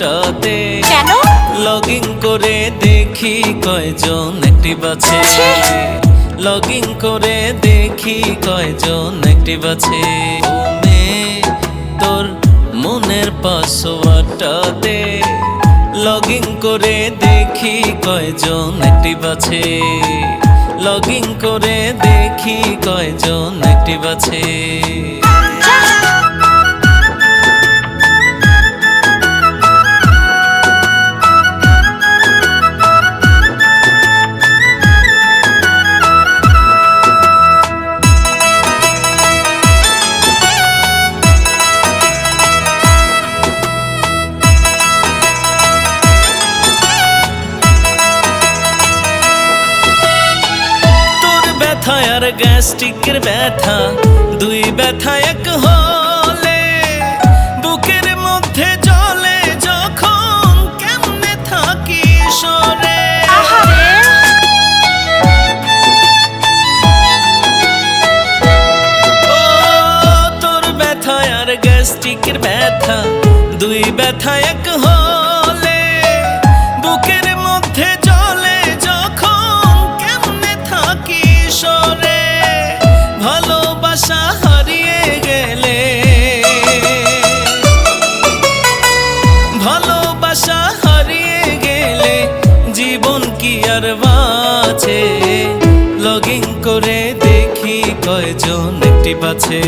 পাসওয়ার্ডটাতে কেন? লগইন করে দেখি কয়জন অ্যাক্টিভ আছে। লগইন করে দেখি কয়জন অ্যাক্টিভ আছে। ও মেয়ে, তোর মনের পাসওয়ার্ডটাতে লগইন করে দেখি কয়জন অ্যাক্টিভ আছে। লগইন করে দেখি কয়জন অ্যাক্টিভ আছে। আর গ্যাস্ট্রিকের ব্যথা, দুই ব্যথা এক হলে বুকের মধ্যে জ্বলে যখন, কেমনে থাকি সরে। ও তোর ব্যথা আর গ্যাস্ট্রিকের ব্যথা, দুই ব্যথা এক হলে বুকের মধ্যে জ্বলে যখন, কেমনে থাকি সরে। ভালোবাসা হারিয়ে গেলে, ভালোবাসা হারিয়ে গেলে জীবন কি আর বাঁচে। লগইন করে দেখি কয়জন অ্যাক্টিভ আছে।